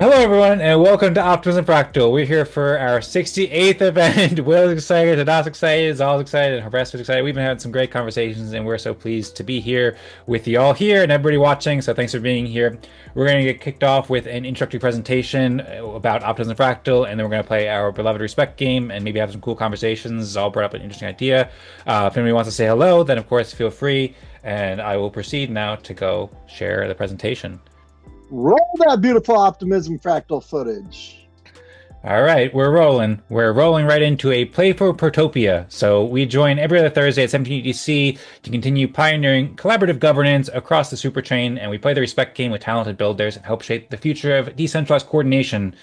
Hello, everyone, and welcome to Optimism Fractal. We're here for our 68th event. Will's excited, Tadas excited, Zaal's excited, and Harvesto's excited. We've been having some great conversations, and we're so pleased to be here with you all here and everybody watching. So thanks for being here. We're going to get kicked off with an introductory presentation about Optimism Fractal, and then we're going to play our beloved respect game and maybe have some cool conversations. Zaal brought up an interesting idea. If anybody wants to say hello, then of course feel free, and I will proceed now to go share the presentation. Roll that beautiful Optimism Fractal footage. All right, we're rolling. We're rolling right into a playful Protopia. So we join every other Thursday at 17 UTC to continue pioneering collaborative governance across the Superchain, and we play the respect game with talented builders and help shape the future of decentralized coordination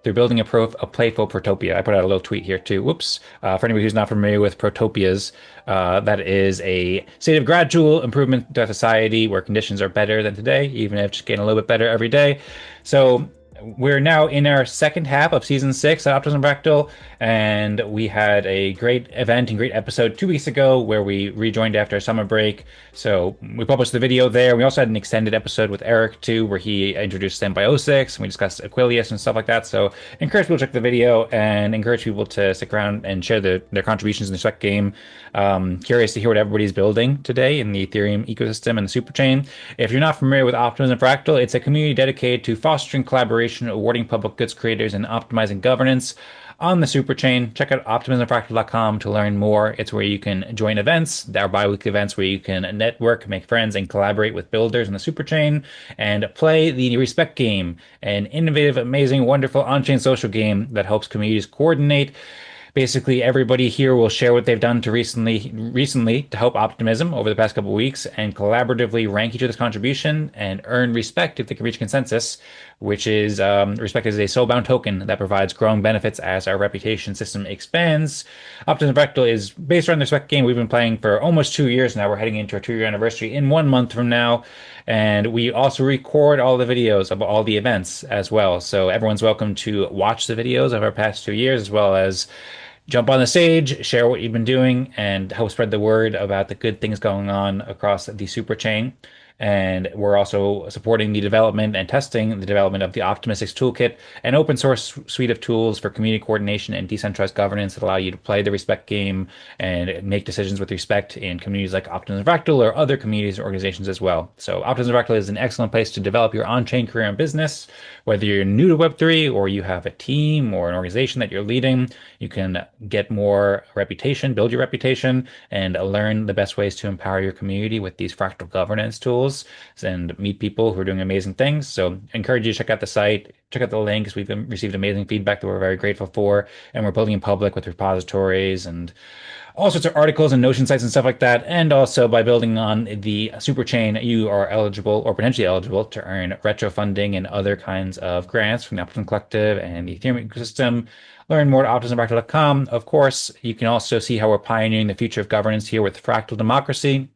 through building a playful Protopia. I put out a little tweet here too. Whoops. For anybody who's not familiar with Protopias, that is a state of gradual improvement to society where conditions are better than today, even if just getting a little bit better every day. So we're now in our second half of season 6 at Optimism Fractal, and we had a great event and great episode 2 weeks ago where we rejoined after a summer break. So we published the video there. We also had an extended episode with Eric too, where he introduced Symbiosis and we discussed Aquilius and stuff like that. So encourage people to check the video and encourage people to stick around and share their contributions in the spec game. Curious to hear what everybody's building today in the Ethereum ecosystem and the Superchain. If you're not familiar with Optimism Fractal, it's a community dedicated to fostering collaboration, awarding public goods creators, and optimizing governance on the Superchain. Check out optimismfractal.com to learn more. It's where you can join events, our bi-weekly events where you can network, make friends, and collaborate with builders on the Superchain, and play the Respect game, an innovative, amazing, wonderful on-chain social game that helps communities coordinate. Basically, everybody here will share what they've done to recently to help optimism over the past couple of weeks and collaboratively rank each other's contribution and earn respect if they can reach consensus, which is respect is a soulbound token that provides growing benefits as our reputation system expands. Optimism Fractal is based around the respect game we've been playing for almost 2 years now. We're heading into our 2-year anniversary in 1 month from now. And we also record all the videos of all the events as well. So everyone's welcome to watch the videos of our past 2 years, as well as jump on the stage, share what you've been doing, and help spread the word about the good things going on across the Superchain. And we're also supporting the development and testing the development of the Optimistics toolkit, an open source suite of tools for community coordination and decentralized governance that allow you to play the respect game and make decisions with respect in communities like Optimism Fractal or other communities or organizations as well. So Optimism Fractal is an excellent place to develop your on-chain career and business. Whether you're new to Web3 or you have a team or an organization that you're leading, you can get more reputation, build your reputation, and learn the best ways to empower your community with these fractal governance tools and meet people who are doing amazing things. So I encourage you to check out the site, check out the links. We've received amazing feedback that we're very grateful for, and we're building in public with repositories and all sorts of articles and Notion sites and stuff like that. And also by building on the Superchain, you are eligible or potentially eligible to earn retro funding and other kinds of grants from the Optimism Collective and the Ethereum ecosystem. Learn more at optimismfractal.com. Of course, you can also see how we're pioneering the future of governance here with fractal democracy.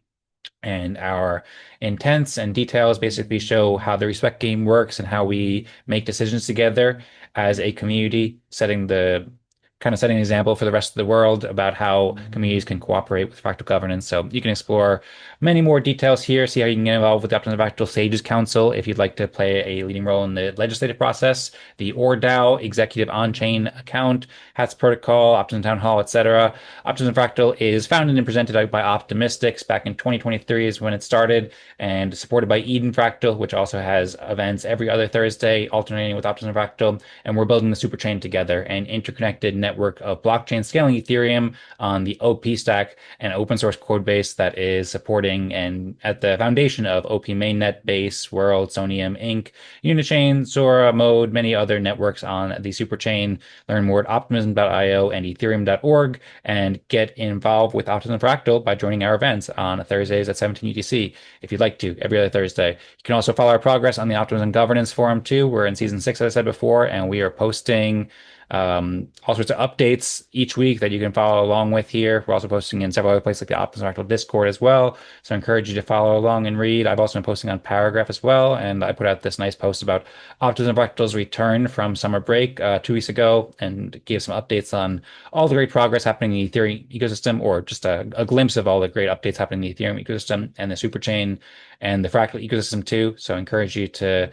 And our intents and details basically show how the respect game works and how we make decisions together as a community, setting an example for the rest of the world about how communities can cooperate with fractal governance. So you can explore many more details here, see how you can get involved with the Optimism Fractal Sages Council if you'd like to play a leading role in the legislative process, the ORDAO executive on-chain account, HATS protocol, Optimism Town Hall, etc. Optimism Fractal is founded and presented by Optimistics back in 2023 is when it started, and supported by Eden Fractal, which also has events every other Thursday alternating with Optimism Fractal. And we're building the Superchain together, an interconnected network of blockchain scaling Ethereum on the OP stack, an open source code base that is supporting and at the foundation of OP Mainnet, Base, World, Sonium, Inc., Unichain, Zora, Mode, many other networks on the Superchain. Learn more at optimism.io and ethereum.org, and get involved with Optimism Fractal by joining our events on Thursdays at 17 UTC if you'd like to, every other Thursday. You can also follow our progress on the Optimism Governance Forum too. We're in season 6, as I said before, and we are posting all sorts of updates each week that you can follow along with here. We're also posting in several other places like the Optimism Fractal Discord as well. So I encourage you to follow along and read. I've also been posting on Paragraph as well. And I put out this nice post about Optimism Fractal's return from summer break 2 weeks ago and gave some updates on all the great progress happening in the Ethereum ecosystem, or just a glimpse of all the great updates happening in the Ethereum ecosystem and the Superchain and the Fractal ecosystem too. So I encourage you to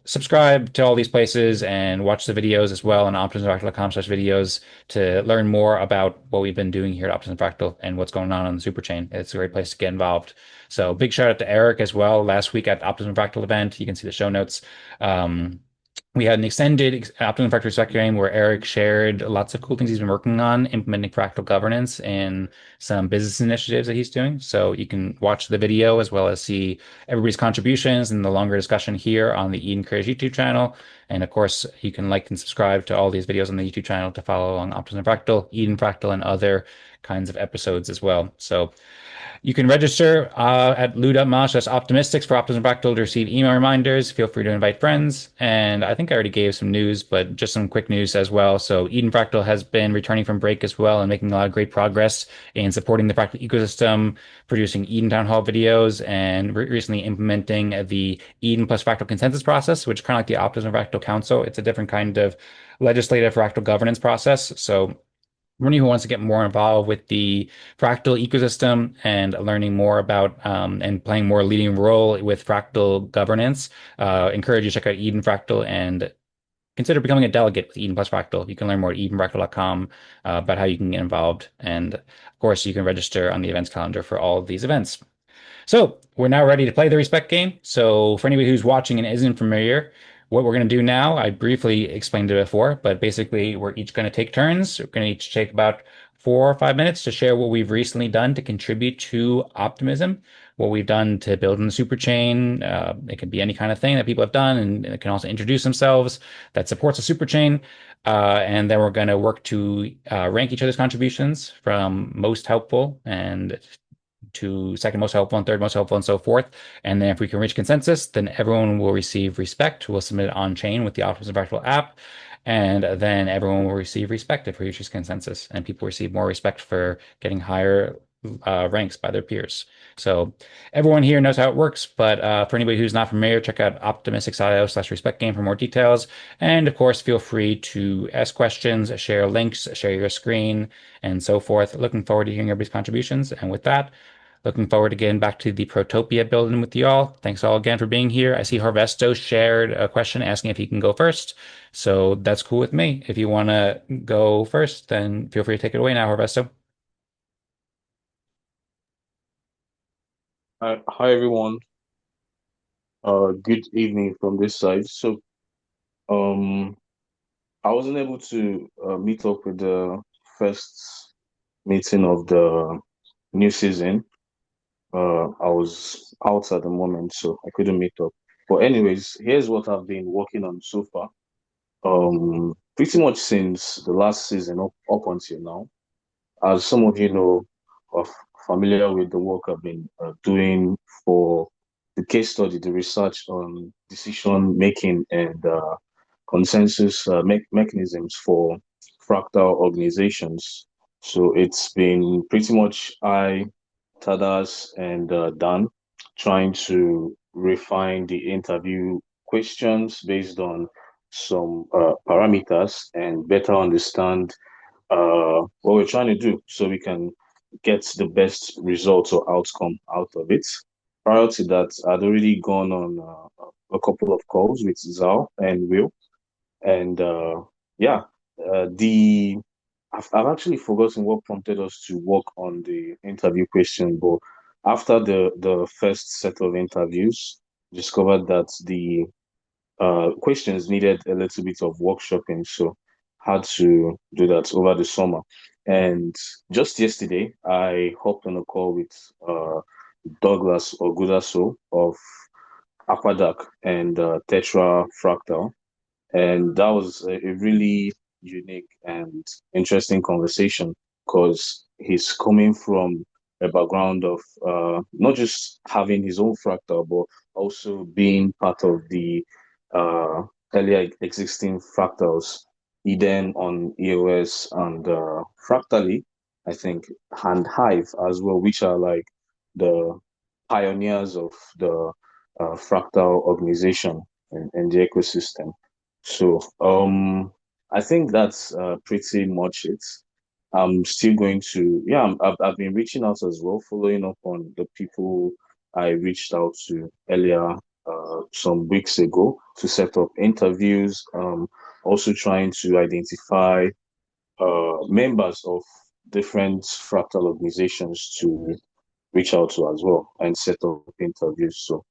subscribe to all these places and watch the videos as well on optimismfractal.com/videos to learn more about what we've been doing here at Optimism Fractal and what's going on the Superchain. It's a great place to get involved. So big shout out to Eric as well. Last week at Optimism Fractal event, you can see the show notes. We had an extended Optimism Fractal Respect game where Eric shared lots of cool things he's been working on, implementing fractal governance in some business initiatives that he's doing. So you can watch the video as well as see everybody's contributions and the longer discussion here on the Eden Creators YouTube channel. And of course, you can like and subscribe to all these videos on the YouTube channel to follow along Optimism Fractal, Eden Fractal, and other kinds of episodes as well. So you can register at lou.mosh/optimistics for Optimism Fractal to receive email reminders. Feel free to invite friends. And I think I already gave some news, but just some quick news as well. So Eden Fractal has been returning from break as well and making a lot of great progress in supporting the Fractal ecosystem, producing Eden Town Hall videos, and recently implementing the Eden plus Fractal consensus process, which is kind of like the Optimism Fractal Council. It's a different kind of legislative fractal governance process. So anyone who wants to get more involved with the fractal ecosystem and learning more about and playing more leading role with fractal governance, encourage you to check out Eden Fractal and consider becoming a delegate with Eden Plus Fractal. You can learn more at edenfractal.com about how you can get involved. And of course, you can register on the events calendar for all of these events. So we're now ready to play the respect game. So for anybody who's watching and isn't familiar, what we're going to do now, I briefly explained it before, but basically we're each going to take turns. We're going to each take about 4 or 5 minutes to share what we've recently done to contribute to optimism, what we've done to build in the super chain. It could be any kind of thing that people have done, and it can also introduce themselves that supports a super chain. And then we're going to work to rank each other's contributions from most helpful and to second most helpful and third most helpful and so forth. And then if we can reach consensus, then everyone will receive respect. We'll submit it on chain with the Optimism Fractal app. And then everyone will receive respect if we reach consensus. And people receive more respect for getting higher ranks by their peers. So everyone here knows how it works, but for anybody who's not familiar, check out optimistics.io/respect game for more details. And of course, feel free to ask questions, share links, share your screen, and so forth. Looking forward to hearing everybody's contributions. And with that, looking forward to getting back to the Protopia building with you all. Thanks all again for being here. I see Harvesto shared a question asking if he can go first. So that's cool with me. If you want to go first, then feel free to take it away now, Harvesto. Hi everyone. Good evening from this side. So, um, I wasn't able to meet up with the first meeting of the new season. I was out at the moment, so I couldn't meet up. But anyways, here's what I've been working on so far. Pretty much since the last season up until now. As some of you know, are familiar with the work I've been doing for the case study, the research on decision making and consensus mechanisms for fractal organizations. So it's been pretty much Tadas, and Dan trying to refine the interview questions based on some parameters and better understand what we're trying to do so we can get the best results or outcome out of it. Prior to that, I'd already gone on a couple of calls with Zaal and Will, and yeah, the I've actually forgotten what prompted us to work on the interview question, but after the first set of interviews, discovered that the questions needed a little bit of workshopping, so had to do that over the summer. And just yesterday, I hopped on a call with Douglas of Aquadac and Tetra Fractal, and that was a really unique and interesting conversation because he's coming from a background of not just having his own fractal, but also being part of the uh, earlier existing fractals, Eden on EOS and Fractally, I think, and Hive as well, which are like the pioneers of the fractal organization and the ecosystem. So, I think that's pretty much it. I'm still going to, yeah, I've been reaching out as well, following up on the people I reached out to earlier some weeks ago to set up interviews, also trying to identify members of different fractal organizations to reach out to as well and set up interviews. So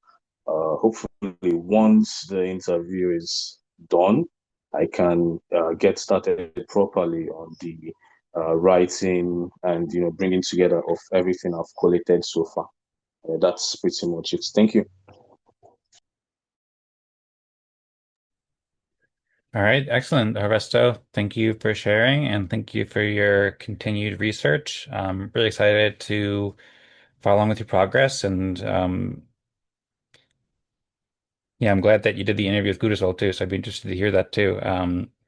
hopefully once the interview is done, I can get started properly on the writing and bringing together of everything I've collected so far. That's pretty much it. Thank you. All right, excellent, Harvesto. Thank you for sharing and thank you for your continued research. I'm really excited to follow along with your progress and yeah, I'm glad that you did the interview with Gudasol too, so I'd be interested to hear that too.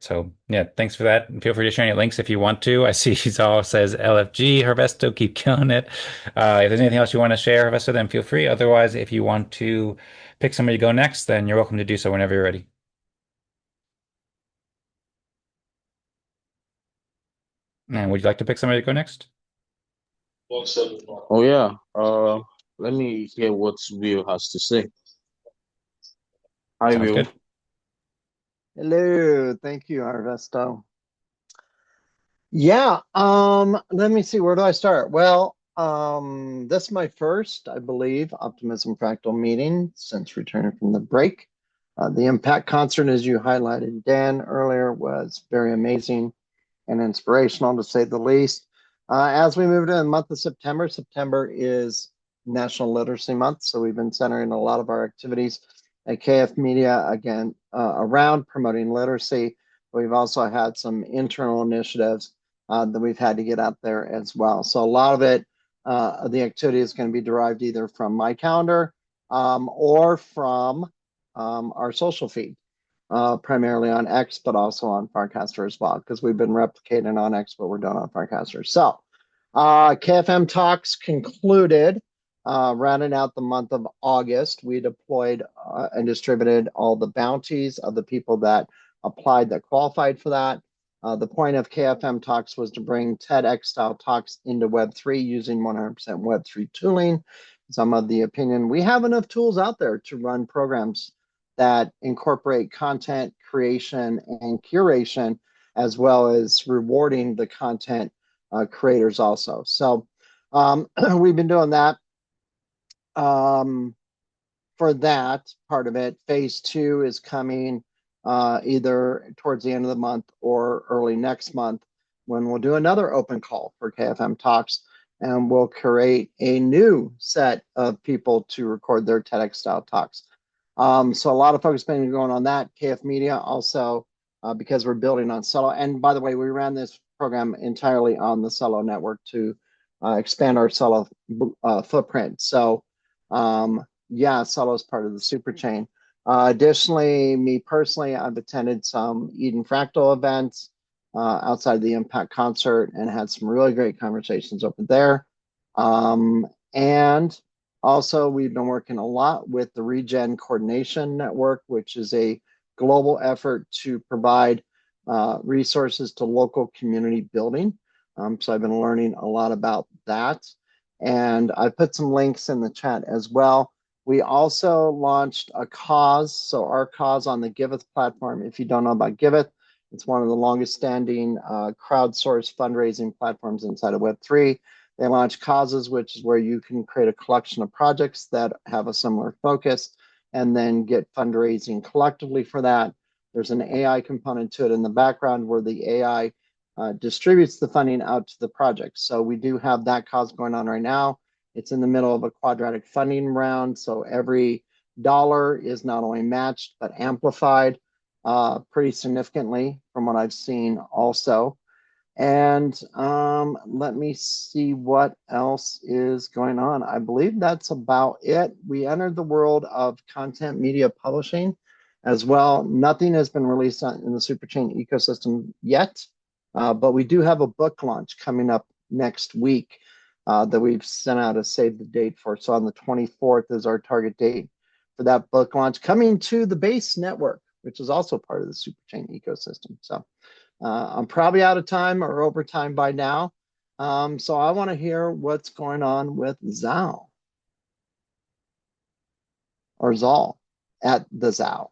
So yeah, thanks for that. And feel free to share any links if you want to. I see Zaal says LFG, Harvesto, keep killing it. If there's anything else you want to share, Harvesto, then feel free. Otherwise, if you want to pick somebody to go next, then you're welcome to do so whenever you're ready. And would you like to pick somebody to go next? Oh yeah. Let me hear what Will has to say. Hi, Sounds Will. good. Hello, thank you, Harvesto. Yeah, let me see, where do I start? Well, this is my first, I believe, Optimism Fractal meeting since returning from the break. The Impact concert, as you highlighted, Dan, earlier, was very amazing and inspirational, to say the least. As we move into the month of September, September is National Literacy Month, so we've been centering a lot of our activities at KF Media, again, around promoting literacy. We've also had some internal initiatives that we've had to get out there as well. So a lot of it, the activity is going to be derived either from my calendar or from our social feed, primarily on X, but also on Farcaster as well, because we've been replicating on X what we're doing on Farcaster. So KFM Talks concluded, rounding out the month of August. We deployed and distributed all the bounties of the people that applied that qualified for that. The point of KFM Talks was to bring TEDx-style talks into Web3 using 100% Web3 tooling. Some of the opinion, we have enough tools out there to run programs that incorporate content creation and curation, as well as rewarding the content creators also. So we've been doing that. For that part of it, phase 2 is coming either towards the end of the month or early next month, when we'll do another open call for KFM Talks, and we'll create a new set of people to record their TEDx-style talks. So a lot of folks have been going on that. KF Media also, because we're building on Celo. And by the way, we ran this program entirely on the Celo network to expand our Celo footprint. So yeah, Celo is part of the Superchain. Additionally, me personally, I've attended some Eden Fractal events outside the Impact concert and had some really great conversations over there. And also, we've been working a lot with the Regen Coordination Network, which is a global effort to provide resources to local community building. So I've been learning a lot about that. And I put some links in the chat as well. We also launched a cause. So our cause on the Giveth platform, if you don't know about Giveth, it's one of the longest standing crowdsourced fundraising platforms inside of Web3. They launched causes, which is where you can create a collection of projects that have a similar focus and then get fundraising collectively for that. There's an AI component to it in the background where the AI distributes the funding out to the project. So we do have that cause going on right now. It's in the middle of a quadratic funding round. So every dollar is not only matched, but amplified pretty significantly from what I've seen also. And let me see what else is going on. I believe that's about it. We entered the world of content media publishing as well. Nothing has been released in the Superchain ecosystem yet, but we do have a book launch coming up next week that we've sent out a save the date for. So on the 24th is our target date for that book launch, coming to the Base network, which is also part of the Superchain ecosystem. So I'm probably out of time or over time by now. So I want to hear what's going on with Zaal or Zaal. at the ZAO.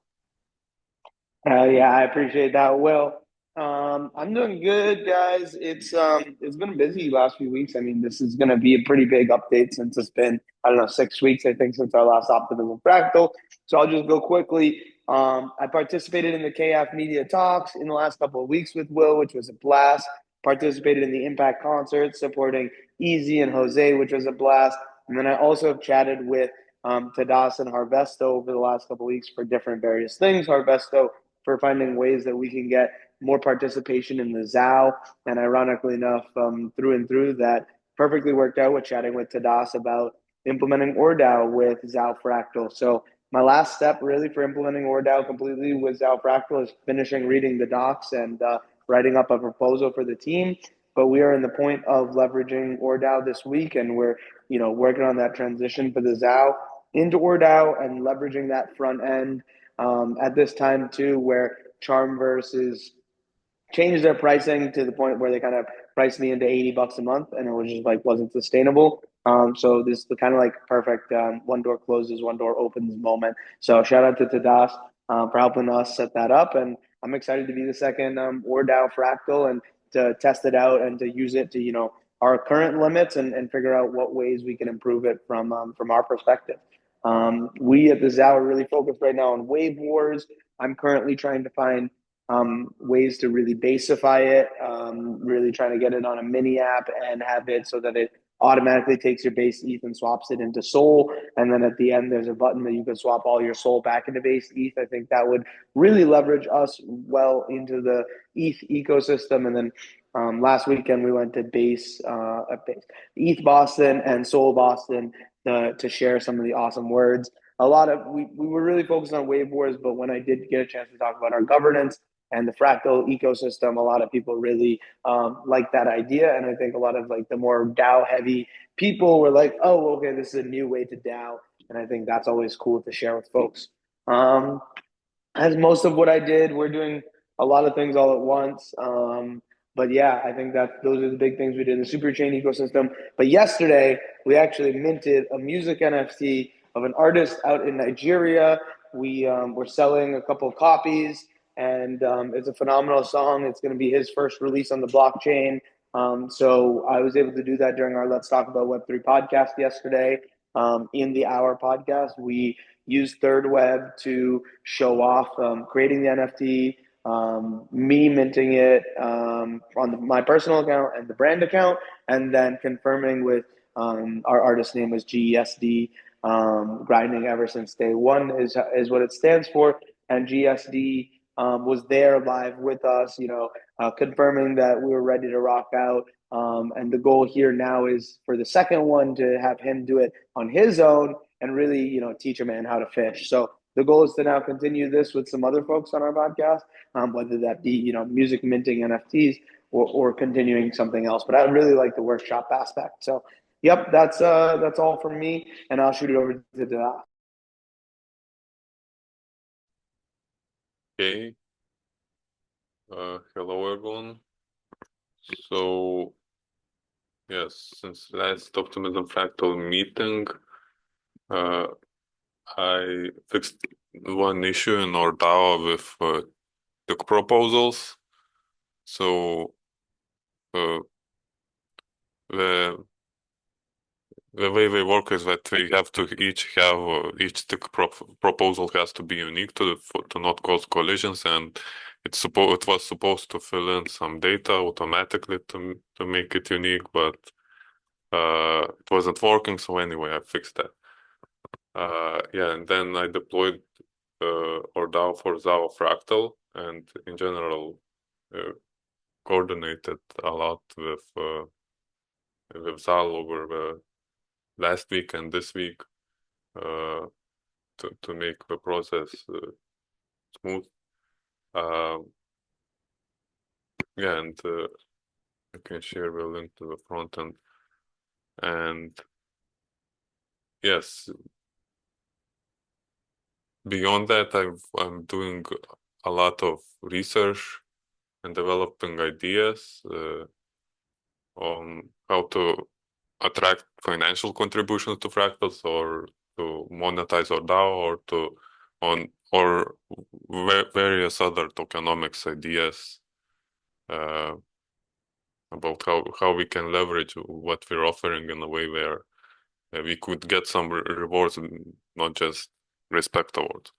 Yeah, I appreciate that. Well, I'm doing good, guys. It's been a busy last few weeks. I mean, this is going to be a pretty big update since it's been, I don't know, 6 weeks, I think, since our last Optimism Fractal. So I'll just go quickly. I participated in the KF Media Talks in the last couple of weeks with Will, which was a blast. Participated in the Impact concert supporting Easy and Jose, which was a blast. And then I also have chatted with Tadas and Harvesto over the last couple of weeks for different various things. Harvesto for finding ways that we can get more participation in the ZAO. And ironically enough, through and through, that perfectly worked out with chatting with Tadas about implementing ORDAO with ZAO Fractal. So my last step really for implementing ORDAO completely with ZAO Fractal is finishing reading the docs and writing up a proposal for the team. But we are in the point of leveraging ORDAO this week, and we're working on that transition for the ZAO into ORDAO and leveraging that front end at this time too, where Charmverse is changed their pricing to the point where they kind of priced me into $80 a month, and it was just like wasn't sustainable. So this is the kind of like perfect one door closes, one door opens moment. So shout out to Tadas for helping us set that up, and I'm excited to be the second ORDAO Fractal and to test it out and to use it to our current limits and figure out what ways we can improve it from our perspective. We at the ZAO are really focused right now on Wave WarZ. I'm currently trying to find ways to really baseify it, really trying to get it on a mini app and have it so that it automatically takes your base ETH and swaps it into Sol. And then at the end, there's a button that you can swap all your Sol back into base ETH. I think that would really leverage us well into the ETH ecosystem. And then last weekend, we went to ETH Boston and Sol Boston to share some of the awesome words. We were really focused on Wave WarZ, but when I did get a chance to talk about our governance and the fractal ecosystem, a lot of people really like that idea. And I think a lot of like the more DAO heavy people were like, oh, okay, this is a new way to DAO. And I think that's always cool to share with folks. As most of what I did, we're doing a lot of things all at once. But yeah, I think that those are the big things we did in the Superchain ecosystem. But yesterday, we actually minted a music NFT of an artist out in Nigeria. We're selling a couple of copies, and it's a phenomenal song. It's going to be his first release on the blockchain. So I was able to do that during our Let's Talk About Web3 podcast yesterday. In the Hour podcast, we used Third Web to show off creating the NFT, me minting it on my personal account and the brand account, and then confirming with our artist name was GESD. Grinding ever since day one is what it stands for, and GSD was there live with us, confirming that we were ready to rock out. And the goal here now is for the second one to have him do it on his own and really, teach a man how to fish. So the goal is to now continue this with some other folks on our podcast, whether that be, music minting NFTs or continuing something else. But I really like the workshop aspect. So, yep, that's all from me, and I'll shoot it over to Tadas. Okay. Hello, everyone. So, yes, since last Optimism Fractal meeting, I fixed one issue in our DAO with the proposals. So, the way they work is that we have to each tick proposal has to be unique to not cause collisions, and it was supposed to fill in some data automatically to make it unique, but it wasn't working. So anyway, I fixed that. Yeah, and then I deployed ORDAO for ZAO Fractal, and in general coordinated a lot with Zaal over the last week and this week to make the process smooth. Yeah, and I can share the link to the front end. And yes, beyond that, I'm doing a lot of research and developing ideas on how to attract financial contributions to fractals, or to monetize our DAO, or to on or various other tokenomics ideas about how we can leverage what we're offering in a way where we could get some rewards, not just respect awards.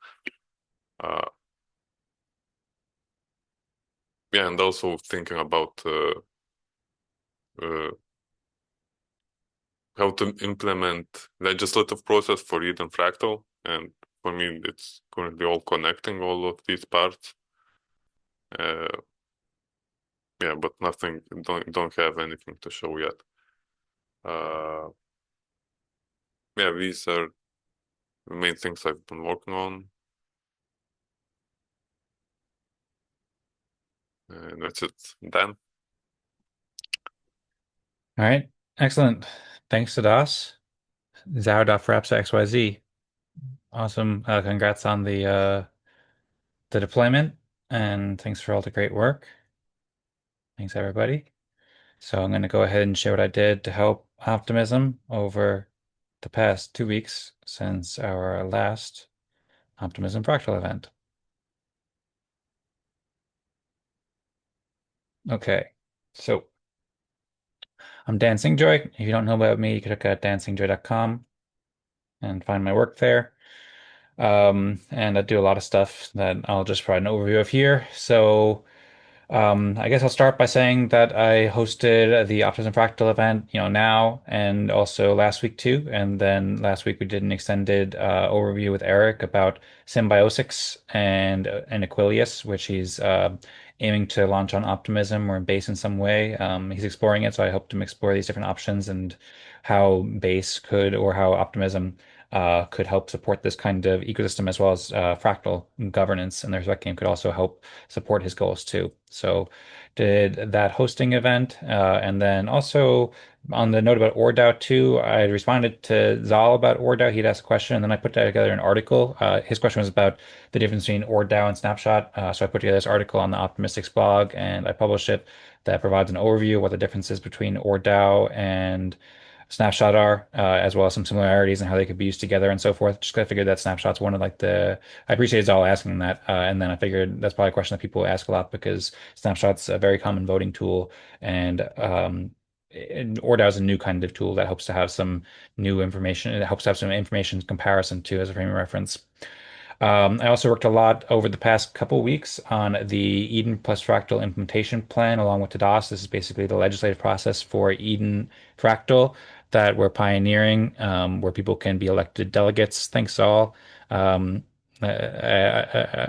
Yeah, and also thinking about how to implement legislative process for Eden Fractal, and for me, it's currently all connecting all of these parts. Yeah, but nothing. Don't have anything to show yet. Yeah, these are the main things I've been working on. And that's it. Dan? All right, excellent. Thanks, Tadas. ZAO.Frapsa XYZ. Awesome. Congrats on the deployment, and thanks for all the great work. Thanks, everybody. So I'm going to go ahead and share what I did to help Optimism over the past 2 weeks since our last Optimism Fractal event. Okay, so I'm Dancing Joy. If you don't know about me, you can look at dancingjoy.com and find my work there. And I do a lot of stuff that I'll just provide an overview of here. So I guess I'll start by saying that I hosted the Optimism Fractal event, now and also last week too. And then last week we did an extended overview with Eric about Symbiosis and Aquilius, which he's aiming to launch on Optimism or Base in some way. He's exploring it, so I hope to explore these different options and how Base could or how Optimism could help support this kind of ecosystem as well as fractal governance. And the Respect game could also help support his goals too. So did that hosting event. And then also on the note about ORDAO too, I responded to Zaal about ORDAO. He'd asked a question and then I put together an article. His question was about the difference between ORDAO and Snapshot. So I put together this article on the Optimistics blog and I published it that provides an overview of what the differences between ORDAO and Snapshot are, as well as some similarities and how they could be used together and so forth. Just 'cause I figured that Snapshot's one of I appreciate Zaal asking that. And then I figured that's probably a question that people ask a lot because Snapshot's a very common voting tool and ORDAO is a new kind of tool that helps to have some new information. It helps to have some information comparison too as a frame of reference. I also worked a lot over the past couple weeks on the Eden plus Fractal implementation plan along with Tadas. This is basically the legislative process for Eden Fractal that we're pioneering, where people can be elected delegates. Thanks all. I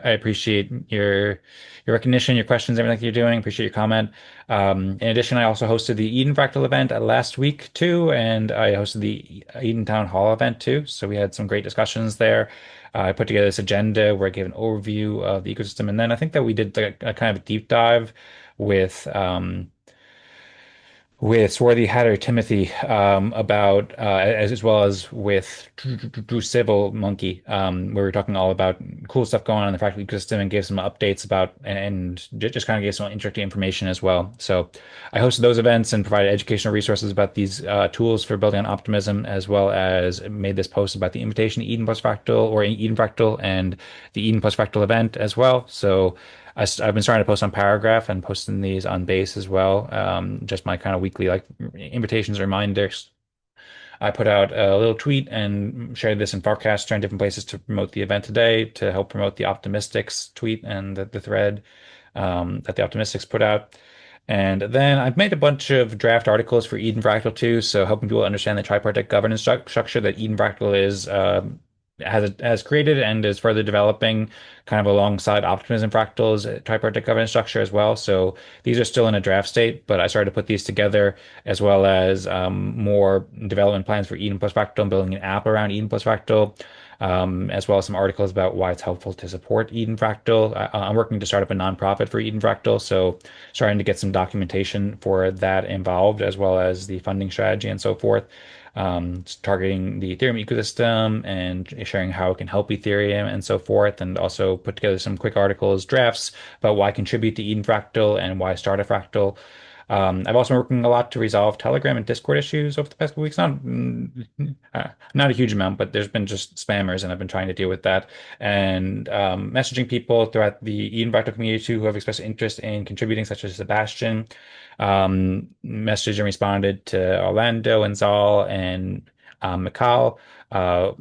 appreciate your recognition, your questions, everything that you're doing. Appreciate your comment. In addition, I also hosted the Eden Fractal event last week too, and I hosted the Eden Town Hall event too. So we had some great discussions there. I put together this agenda where I gave an overview of the ecosystem, and then I think that we did a kind of a deep dive with Swarthy Hatter Timothy about as well as with Drew Civil Monkey, where we are talking all about cool stuff going on in the fractal ecosystem and gave some updates about and just kind of gave some interesting information as well. So I hosted those events and provided educational resources about these tools for building on Optimism, as well as made this post about the invitation to Eden plus Fractal or Eden Fractal and the Eden plus Fractal event as well. So I've been starting to post on Paragraph and posting these on Base as well. Just my kind of weekly invitations, reminders. I put out a little tweet and shared this in Farcaster and different places to promote the event today to help promote the Optimistics tweet and the thread that the Optimistics put out. And then I've made a bunch of draft articles for Eden Fractal too, so helping people understand the tripartite governance structure that Eden Fractal is has created and is further developing kind of alongside Optimism Fractal's tripartite governance structure as well. So these are still in a draft state, but I started to put these together as well as more development plans for Eden plus Fractal and building an app around Eden plus Fractal. As well as some articles about why it's helpful to support Eden Fractal. I'm working to start up a nonprofit for Eden Fractal, so starting to get some documentation for that involved, as well as the funding strategy and so forth. Targeting the Ethereum ecosystem and sharing how it can help Ethereum and so forth, and also put together some quick articles, drafts about why contribute to Eden Fractal and why start a fractal. I've also been working a lot to resolve Telegram and Discord issues over the past couple weeks. Not a huge amount, but there's been just spammers, and I've been trying to deal with that. And messaging people throughout the Eden Fractal community who have expressed interest in contributing, such as Sebastian. Messaged and responded to Orlando and Zaal and Mikal, uh,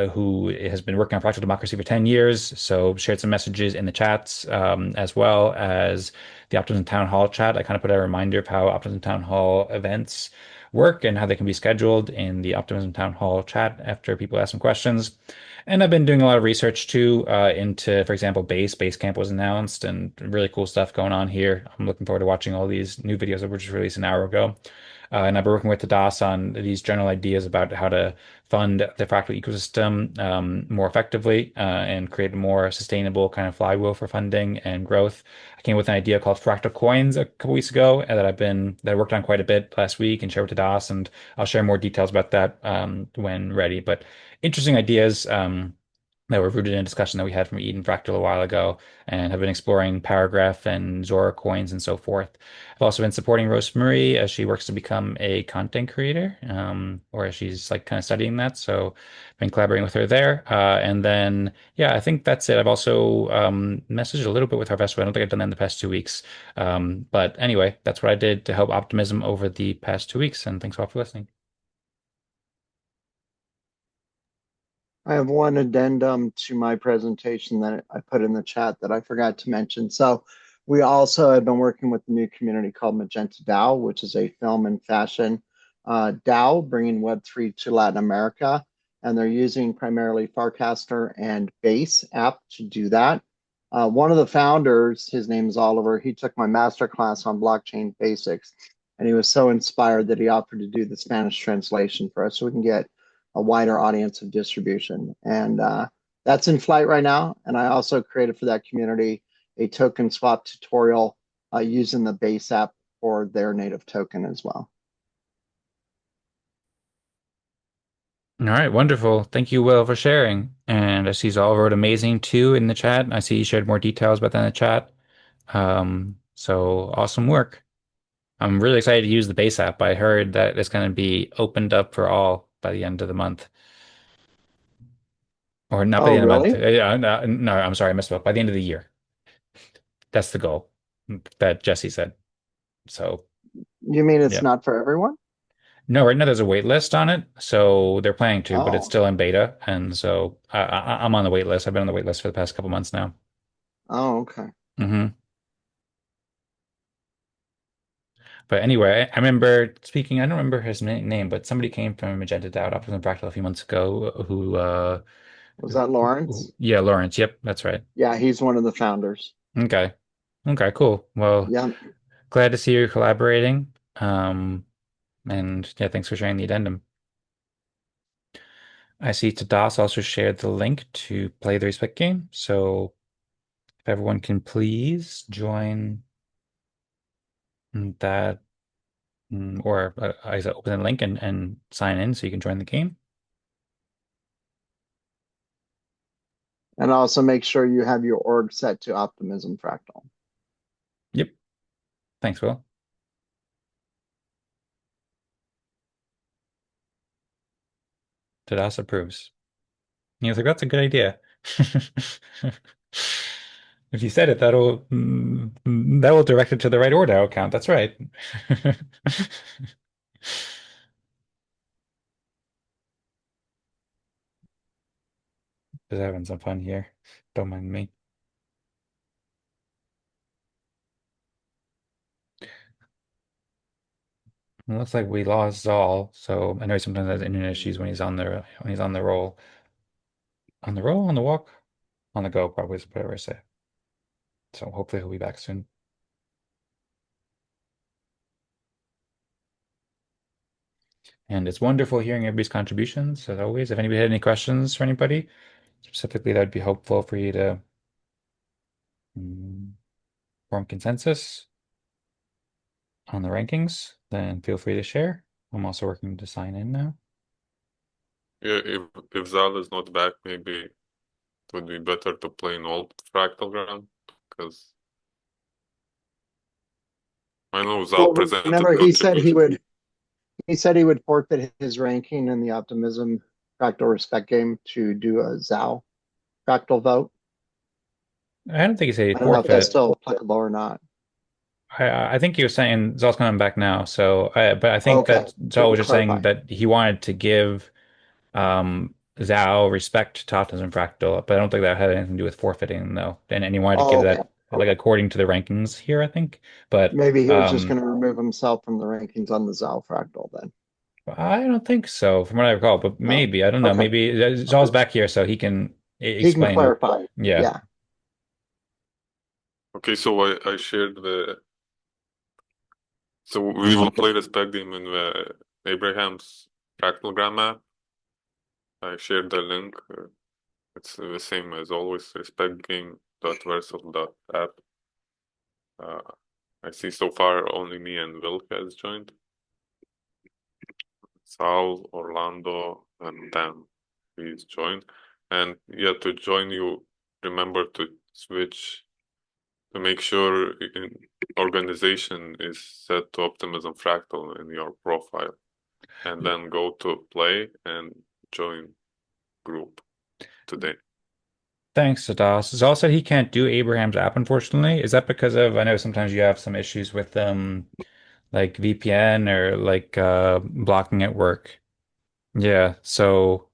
who has been working on fractal democracy for 10 years. So shared some messages in the chats, as well as the Optimism Town Hall chat. I kind of put a reminder of how Optimism Town Hall events work and how they can be scheduled in the Optimism Town Hall chat after people ask some questions. And I've been doing a lot of research too, into, for example, Basecamp was announced and really cool stuff going on here. I'm looking forward to watching all these new videos that were just released an hour ago. And I've been working with Tadas on these general ideas about how to fund the fractal ecosystem more effectively, and create a more sustainable kind of flywheel for funding and growth. I came with an idea called fractal coins a couple weeks ago, that I worked on quite a bit last week and shared with Tadas, and I'll share more details about that when ready. But interesting ideas. That were rooted in a discussion that we had from Eden Fractal a while ago, and have been exploring Paragraph and Zora coins and so forth. I've also been supporting Rosemary as she works to become a content creator, or as she's like kind of studying that. So I've been collaborating with her there. And then, yeah, I think that's it. I've also messaged a little bit with Harvesto. I don't think I've done that in the past 2 weeks. But anyway, that's what I did to help Optimism over the past 2 weeks. And thanks all for listening. I have one addendum to my presentation that I put in the chat that I forgot to mention. So we also have been working with the new community called Magenta DAO, which is a film and fashion DAO, bringing Web3 to Latin America. And they're using primarily Farcaster and Base app to do that. One of the founders, his name is Oliver, he took my master class on blockchain basics. And he was so inspired that he offered to do the Spanish translation for us so we can get a wider audience of distribution. And that's in flight right now. And I also created for that community a token swap tutorial using the Base app for their native token as well. All right, wonderful. Thank you, Will, for sharing. And I see Zaal wrote amazing too in the chat. I see you shared more details about that in the chat. So awesome work. I'm really excited to use the Base app. I heard that it's going to be opened up for all by the end of the month. Or not by Oh, the end of the month. really? No, I'm sorry, I misspoke. By the end of the year. That's the goal that Jesse said. So, You mean it's yeah. not for everyone? No, right now there's a wait list on it. So they're planning to, but it's Oh, still in beta. And so I'm on the wait list. I've been on the wait list for the past couple months now. oh, okay. But anyway, I remember speaking, I don't remember his name, but somebody came from Magenta DAO, Optimism Fractal a few months ago Was that Lawrence? yeah, Lawrence. Yep, that's right. Yeah, he's one of the founders. Okay. Okay, cool. Well, Yeah. glad to see you collaborating. And yeah, thanks for sharing the addendum. I see Tadas also shared the link to play the respect game. So if everyone can please join that, or I said open the link and sign in so you can join the game. And also make sure you have your org set to Optimism Fractal. Yep. Thanks, Will. Tadas approves. He was like, that's a good idea. If you said it, that will direct it to the right ORDAO account. That's right. Just having some fun here. Don't mind me. It looks like we lost Zaal, so I know he sometimes has internet issues when he's on the roll. On the roll, on the walk, on the go, probably is a better way to say it. So hopefully he'll be back soon. And it's wonderful hearing everybody's contributions, as always. If anybody had any questions for anybody, specifically, that would be helpful for you to form consensus on the rankings, then feel free to share. I'm also working to sign in now. Yeah, if Zaal is not back, maybe it would be better to play an old fractal ground, because I know Well, Zaal presented remember contributions. he said he would forfeit his ranking in the Optimism Fractal Respect game to do a ZAO Fractal vote. I don't think he said I he'd don't know if that's forfeit. still applicable or not. I think he was saying Zal's coming back now. So, but I think Okay, that Zal we'll was just saying clarify. that he wanted to give ZAO respect to Optimism Fractal, but I don't think that had anything to do with forfeiting though. And he wanted to give Oh, okay. that like according to the rankings here, I think. But Maybe he was just going to remove himself from the rankings on the ZAO Fractal then. I don't think so, from what I recall. But No. maybe I don't know. Okay. Maybe Zal's back here, so he can He can explain. clarify. Yeah. Yeah. Okay, so I shared the. So we will play the spec game in the Abraham's Fractal Grammar. I shared the link. It's the same as always. Respect game.versal.app. I see so far only me and Wilk has joined. Zaal, Orlando, and Dan, please join. And yeah, to join you, remember to switch to make sure organization is set to Optimism Fractal in your profile, and then go to play and join group today. Thanks, Tadas. Zal said he can't do Abraham's app, unfortunately. Is that because of, I know sometimes you have some issues with like VPN or like blocking at work. Yeah, so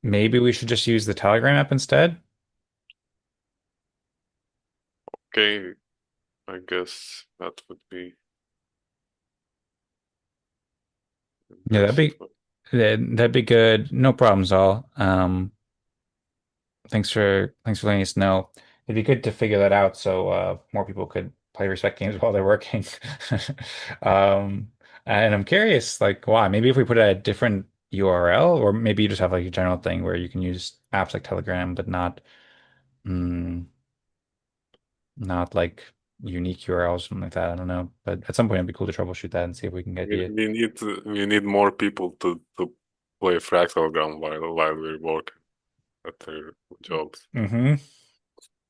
maybe we should just use the Telegram app instead. Okay, I guess that would be Yeah, best. that'd be good. No problems, Zal. Thanks for letting us know. It'd be good to figure that out so more people could play respect games while they're working. Um, and I'm curious, like, why? Maybe if we put a different URL, or maybe you just have like a general thing where you can use apps like Telegram, but mm, not like unique URLs, something like that. I don't know. But at some point, it'd be cool to troubleshoot that and see if we can get We, you. we need more people to play Fractal while we're working at their jobs. Hmm.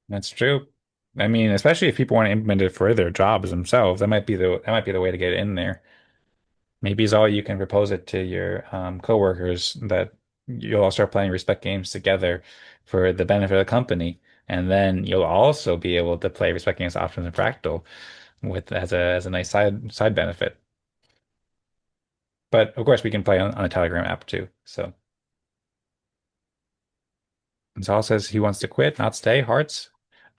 That's true. I mean, especially if people want to implement it for their jobs themselves, that might be the way to get it in there. Maybe it's all you can propose it to your coworkers that you'll all start playing respect games together for the benefit of the company, and then you'll also be able to play respect games options and fractal with as a nice side benefit. But of course, we can play on a Telegram app too. So Zal says he wants to quit, not stay. Hearts.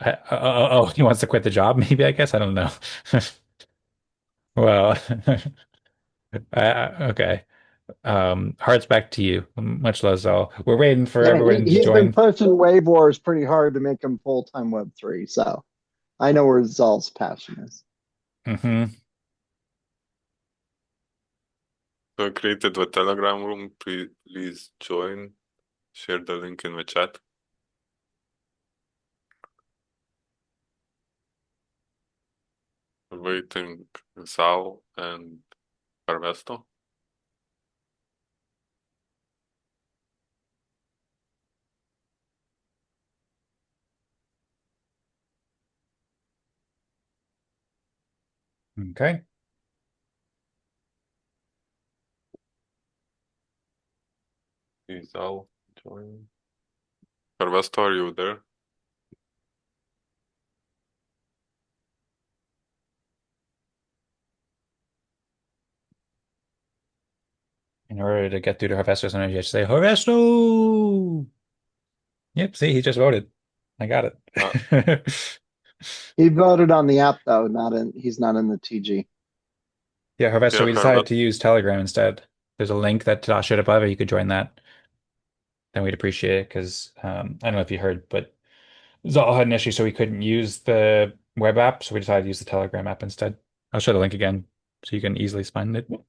He wants to quit the job. Maybe I guess I don't know. Well, okay. Hearts back to you. Much love, Zal. We're waiting for Yeah, everyone to he's been join. pushing Wave WarZ pretty hard to make him full-time Web3. So I know where Zal's passion is. Hmm. So I created a Telegram room. Please join. Share the link in the chat. Waiting Zaal and Harvesto. Okay. Please Zaal join. Harvesto, are you there? In order to get through to Harvesto's energy, I should say, Harvesto! Yep, see, he just voted. I got it. He voted on the app though, not in. He's not in the TG. Yeah, Harvesto, Yeah, we decided Harvesto. to use Telegram instead. There's a link that Tadas showed above. If you could join that, then we'd appreciate it because I don't know if you heard, but Zaal had an issue, so we couldn't use the web app, so we decided to use the Telegram app instead. I'll show the link again so you can easily find it. Okay,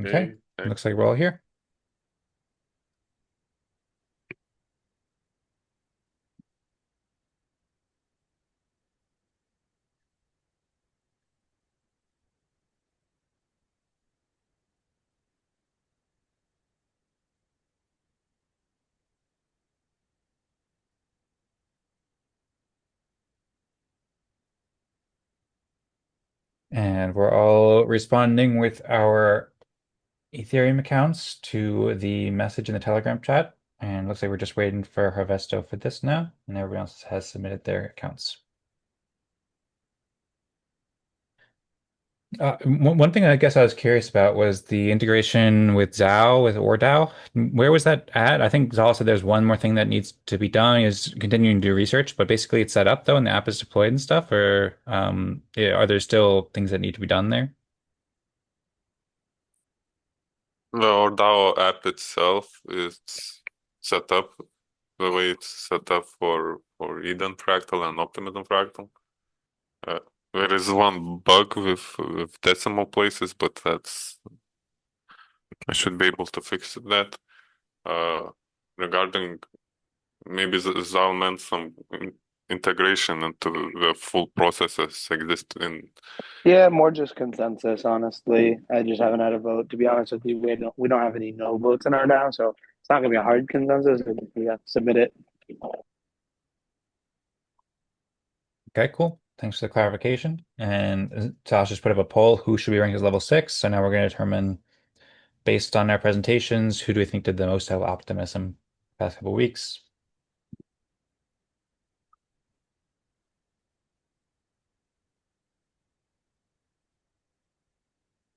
Okay, thanks. looks like we're all here. And we're all responding with our Ethereum accounts to the message in the Telegram chat. And looks like we're just waiting for Harvesto for this now, and everyone else has submitted their accounts. One thing I guess I was curious about was the integration with ZAO, with ORDAO. Where was that at? I think Zaal said there's one more thing that needs to be done is continuing to do research, but basically it's set up though and the app is deployed and stuff, or yeah, are there still things that need to be done there? The ORDAO app itself is set up the way it's set up for Eden Fractal and Optimism Fractal. Uh, there is one bug with decimal places, but that's I should be able to fix that. Regarding maybe Zal meant some integration into the full processes exist in. Yeah, more just consensus, honestly. I just haven't had a vote. To be honest with you, we don't have any no votes in our DAO, so it's not gonna be a hard consensus. We have to submit it. Okay, cool. Thanks for the clarification. And Tosh just put up a poll, who should be ranked as level 6? So now we're going to determine, based on our presentations, who do we think did the most out of optimism past couple weeks?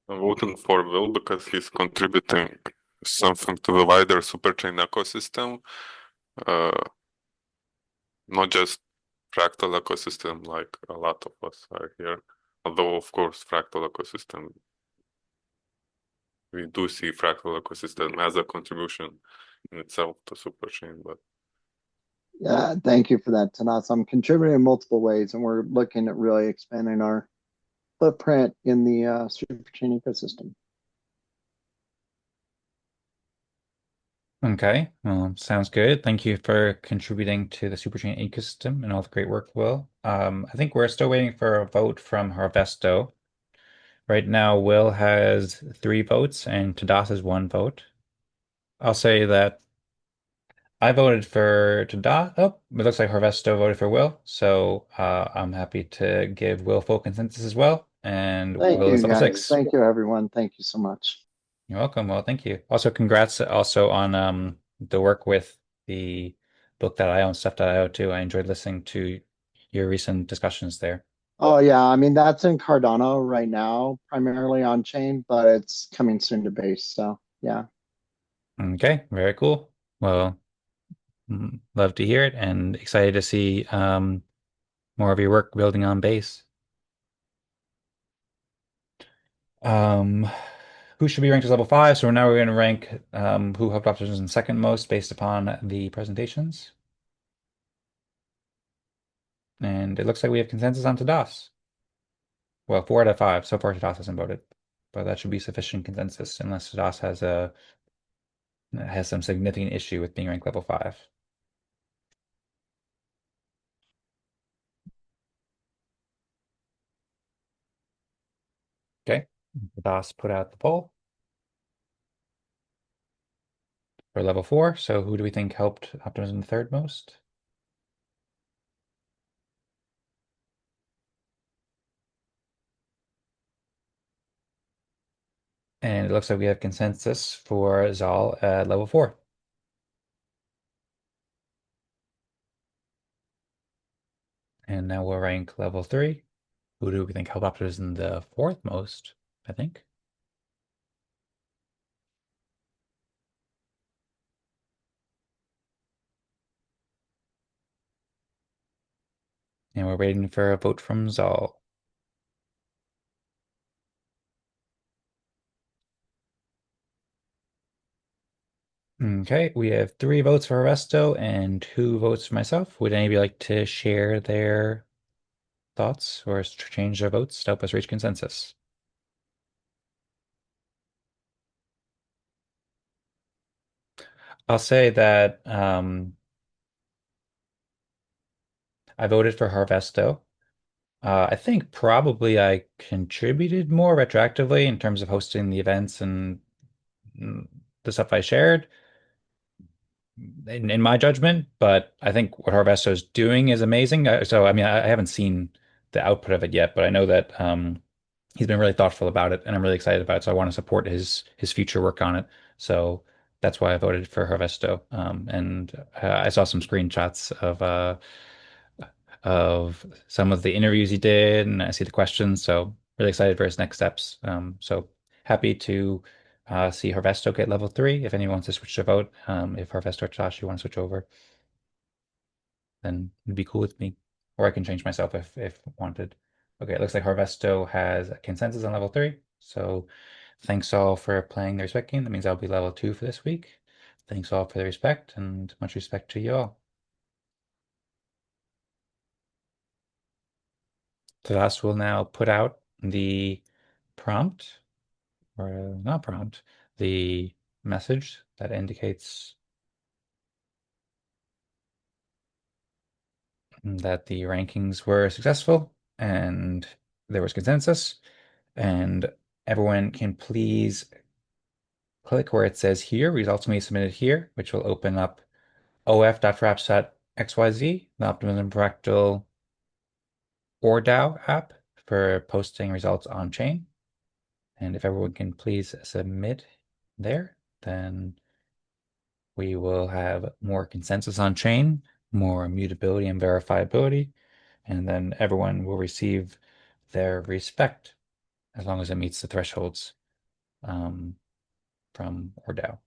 I'm voting for Will because he's contributing something to the wider Superchain ecosystem, uh, not just fractal ecosystem like a lot of us are here. Although, of course, fractal ecosystem, we do see fractal ecosystem as a contribution in itself to Superchain, but Yeah, thank you for that, Tadas. I'm contributing in multiple ways, and we're looking at really expanding our footprint in the Superchain ecosystem. Okay, well, sounds good. Thank you for contributing to the Superchain ecosystem and all the great work, Will. I think we're still waiting for a vote from Harvesto. Right now, Will has 3 votes and Tadas has 1 vote. I'll say that I voted for Tadas. Oh, it looks like Harvesto voted for Will, so I'm happy to give Will full consensus as well. And Thank Will you, is level guys. 6. Thank you, everyone. Thank you so much. You're welcome. Well, thank you. Also, congrats also on the work with the book.io and stuff.io too. I enjoyed listening to your recent discussions there. Oh, yeah. I mean, that's in Cardano right now, primarily on chain, but it's coming soon to base. So, yeah. Okay, very cool. Well, love to hear it and excited to see more of your work building on base. Um, who should be ranked as level 5? So now we're going to rank who helped optimism second most based upon the presentations. And it looks like we have consensus on Tadas. Well, 4 out of 5. So far, Tadas hasn't voted, but that should be sufficient consensus unless Tadas has some significant issue with being ranked level 5. Okay, Tadas put out the poll for level 4. So who do we think helped optimism third most? And it looks like we have consensus for Zaal at level 4. And now we'll rank level 3. Who do we think helped optimism the fourth most, I think? And we're waiting for a vote from Zaal. Okay, we have 3 votes for Harvesto and 2 votes for myself. Would anybody like to share their thoughts or change their votes to help us reach consensus? I'll say that I voted for Harvesto. I think probably I contributed more retroactively in terms of hosting the events and the stuff I shared. In my judgment, but I think what Harvesto is doing is amazing. So, I mean, I haven't seen the output of it yet, but I know that he's been really thoughtful about it, and I'm really excited about it. So I want to support his future work on it. So that's why I voted for Harvesto. And I saw some screenshots of some of the interviews he did, and I see the questions. So really excited for his next steps. So happy to see Harvesto get level 3. If anyone wants to switch to vote, if Harvesto or Josh, you want to switch over, then it'd be cool with me. Or I can change myself if wanted. Okay, it looks like Harvesto has a consensus on level 3. So thanks all for playing the respect game. That means I'll be level 2 for this week. Thanks all for the respect, and much respect to you all. Tadas will now put out the prompt, or not prompt, the message that indicates that the rankings were successful and there was consensus, and everyone can please click where it says here, results may be submitted here, which will open up of.fraps.xyz, the Optimism Fractal ORDAO app for posting results on chain. And if everyone can please submit there, then we will have more consensus on chain, more immutability and verifiability, and then everyone will receive their respect as long as it meets the thresholds from ORDAO,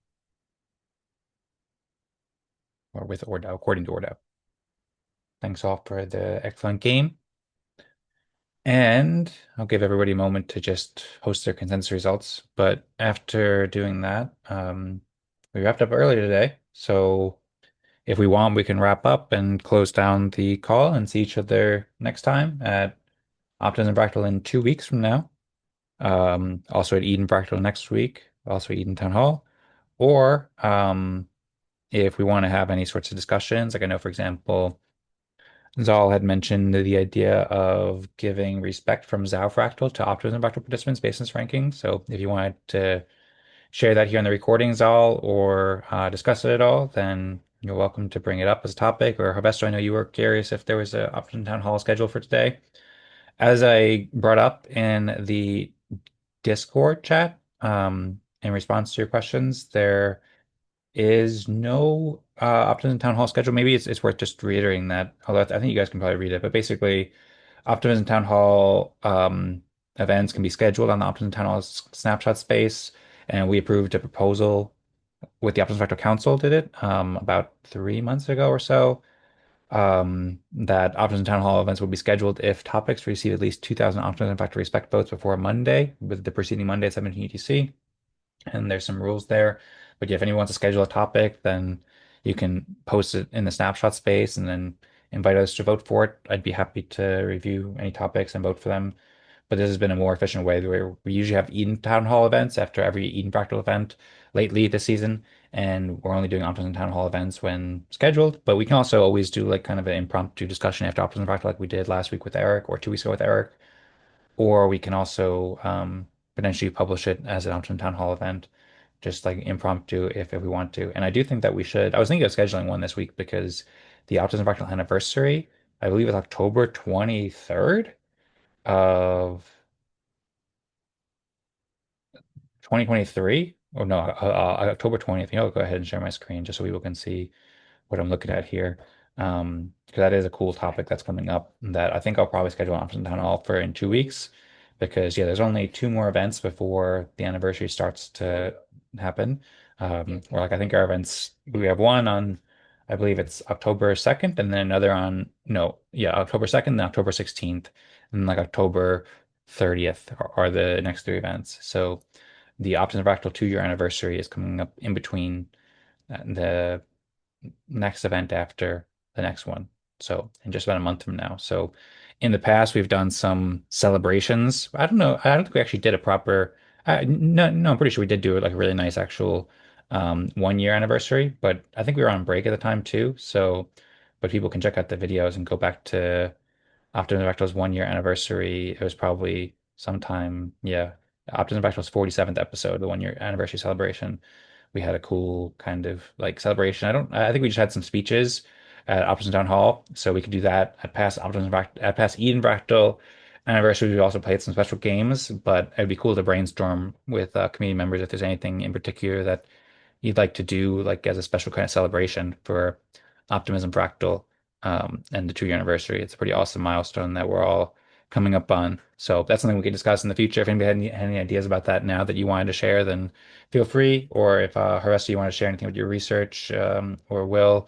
or with ORDAO, according to ORDAO. Thanks all for the excellent game. And I'll give everybody a moment to just post their consensus results. But after doing that, we wrapped up early today. So if we want, we can wrap up and close down the call and see each other next time at Optimism Fractal in 2 weeks from now. Also at Eden Fractal next week, also Eden Town Hall. Or if we want to have any sorts of discussions, like I know, for example, Zaal had mentioned the idea of giving respect from ZAO Fractal to Optimism Fractal participants based on this ranking. So if you wanted to share that here in the recording, Zaal, or discuss it at all, then you're welcome to bring it up as a topic. Or Harvesto, I know you were curious if there was an Optimism Town Hall schedule for today. As I brought up in the Discord chat, in response to your questions, there is no Optimism Town Hall schedule. Maybe it's worth just reiterating that, although I think you guys can probably read it. But basically, Optimism Town Hall events can be scheduled on the Optimism Town Hall snapshot space, and we approved a proposal with the Optimism Fractal Council did it about 3 months ago or so. That Optimism Town Hall events will be scheduled if topics receive at least 2,000 Optimism Fractal respect votes before Monday, with the preceding Monday at 17 UTC. And there's some rules there. But yeah, if anyone wants to schedule a topic, then you can post it in the snapshot space and then invite us to vote for it. I'd be happy to review any topics and vote for them. But this has been a more efficient way where we usually have Eden Town Hall events after every Eden Fractal event lately this season. And we're only doing Optimism Town Hall events when scheduled. But we can also always do like kind of an impromptu discussion after Optimism Fractal like we did last week with Eric or 2 weeks ago with Eric. Or we can also potentially publish it as an Optimism Town Hall event, just like impromptu if we want to. And I do think that we should. I was thinking of scheduling one this week because the Optimism Fractal anniversary, I believe, is October 23rd of 2023. Or no, October 20th. I'll go ahead and share my screen just so people can see what I'm looking at here. Because that is a cool topic that's coming up that I think I'll probably schedule an Optimism Town Hall for in 2 weeks. Because yeah, there's only 2 more events before the anniversary starts to happen. Or like I think our events, we have one on, I believe it's October 2nd, and then another on, no, yeah, October 2nd, then October 16th, and like October 30th are the next 3 events. So the Optimism Fractal 2-year anniversary is coming up in between the next event after the next one. So in just about a month from now. So in the past, we've done some celebrations. I don't know. I don't think we actually did a proper. No, I'm pretty sure we did do like a really nice actual 1-year anniversary. But I think we were on break at the time too. So, but people can check out the videos and go back to Optimism Fractal's 1-year anniversary. It was probably sometime, yeah. Optimism Fractal's 47th episode, the 1-year anniversary celebration. We had a cool kind of like celebration. I think we just had some speeches at Optimism Town Hall, so we could do that at past Eden Fractal, anniversary, we also played some special games, but it'd be cool to brainstorm with community members if there's anything in particular that you'd like to do, like as a special kind of celebration for Optimism Fractal and the 2-year anniversary. It's a pretty awesome milestone that we're all coming up on. So that's something we can discuss in the future. If anybody had any ideas about that now that you wanted to share, then feel free. Or if Harvesto, you want to share anything with your research, or Will,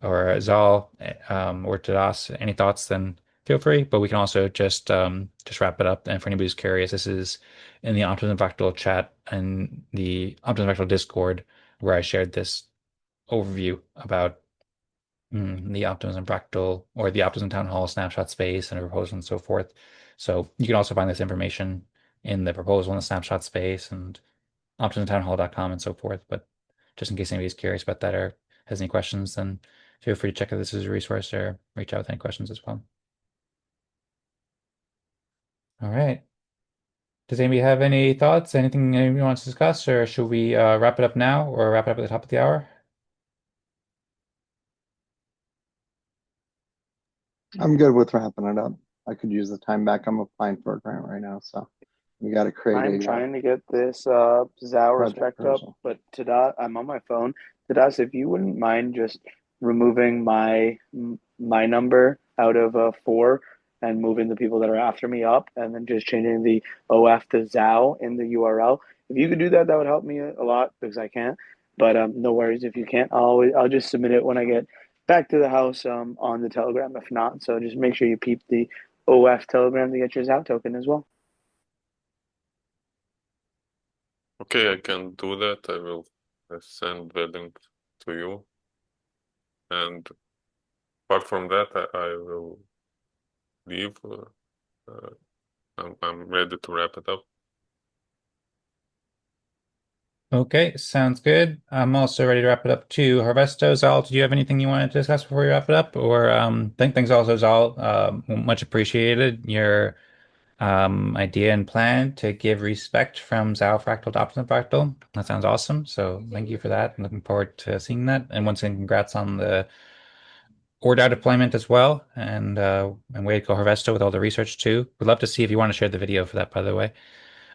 or Zaal, or Tadas, any thoughts, then feel free. But we can also just wrap it up. And for anybody who's curious, this is in the Optimism Fractal chat and the Optimism Fractal Discord, where I shared this overview about the Optimism Fractal or the Optimism Town Hall snapshot space and a proposal and so forth. So you can also find this information in the proposal and the snapshot space and optimismtownhall.com and so forth. But just in case anybody's curious about that or has any questions, then feel free to check out this as a resource or reach out with any questions as well. All right. Does anybody have any thoughts? Anything anybody wants to discuss, or should we wrap it up now or wrap it up at the top of the hour? I'm good with wrapping it up. I could use the time back. I'm applying for a grant right now, so we got to create I'm a trying to get this ZAO project respect up, proposal. but Tadas, I'm on my phone. Tadas, if you wouldn't mind just removing my number out of 4 and moving the people that are after me up, and then just changing the OF to ZAO in the URL. If you could do that, that would help me a lot because I can't. But no worries if you can't. I'll just submit it when I get back to the house on the Telegram. If not, so just make sure you peep the OF Telegram to get your ZAO token as well. Okay, I can do that. I will send the link to you. And apart from that, I will leave. I'm ready to wrap it up. Okay, sounds good. I'm also ready to wrap it up too. Harvesto, Zaal, do you have anything you wanted to discuss before we wrap it up? Or thanks also, Zaal. Much appreciated your idea and plan to give respect from ZAO Fractal to Optimism Fractal. That sounds awesome. So thank you for that. I'm looking forward to seeing that. And once again, congrats on the ORDAO deployment as well. And way to go, Harvesto, with all the research too. We'd love to see if you want to share the video for that, by the way.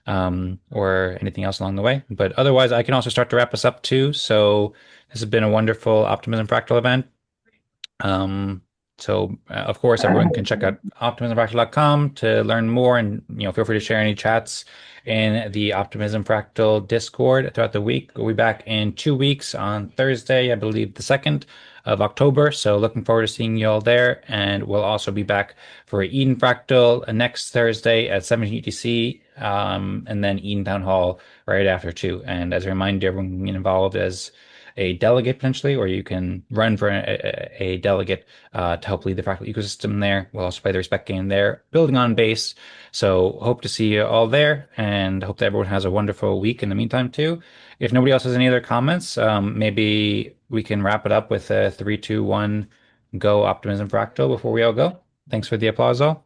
Or anything else along the way. But otherwise, I can also start to wrap us up too. So this has been a wonderful Optimism Fractal event. Of course, everyone can check out optimismfractal.com to learn more, and feel free to share any chats in the Optimism Fractal Discord throughout the week. We'll be back in 2 weeks on Thursday, I believe the 2nd of October. So looking forward to seeing you all there. And we'll also be back for Eden Fractal next Thursday at 7 UTC, and then Eden Town Hall right after too. And as a reminder, everyone can get involved as a delegate potentially, or you can run for a delegate to help lead the Fractal ecosystem there. We'll also play the respect game there, building on base. So hope to see you all there, and hope that everyone has a wonderful week in the meantime too. If nobody else has any other comments, maybe we can wrap it up with a 3, 2, 1, go Optimism Fractal before we all go. Thanks for the applause all.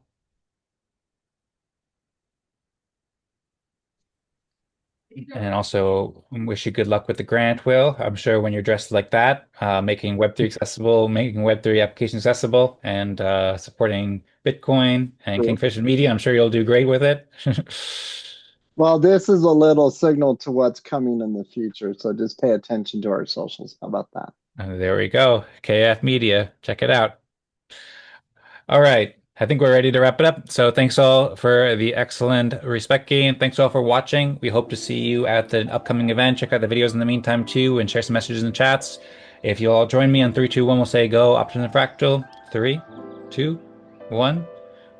And also wish you good luck with the grant, Will. I'm sure when you're dressed like that, making Web3 accessible, making Web3 applications accessible, and supporting Bitcoin and Kingfisher Media, I'm sure you'll do great with it. Well, this is a little signal to what's coming in the future, so just pay attention to our socials. How about that? There we go. KF Media. Check it out. All right. I think we're ready to wrap it up. So thanks all for the excellent respect game. Thanks all for watching. We hope to see you at the upcoming event. Check out the videos in the meantime too, and share some messages in the chats. If you'll all join me on 3, 2, 1, we'll say go Optimism Fractal. 3, 2, 1.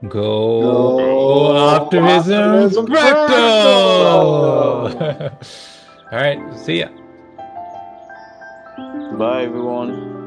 Go Optimism Fractal! All right. See ya. Bye, everyone.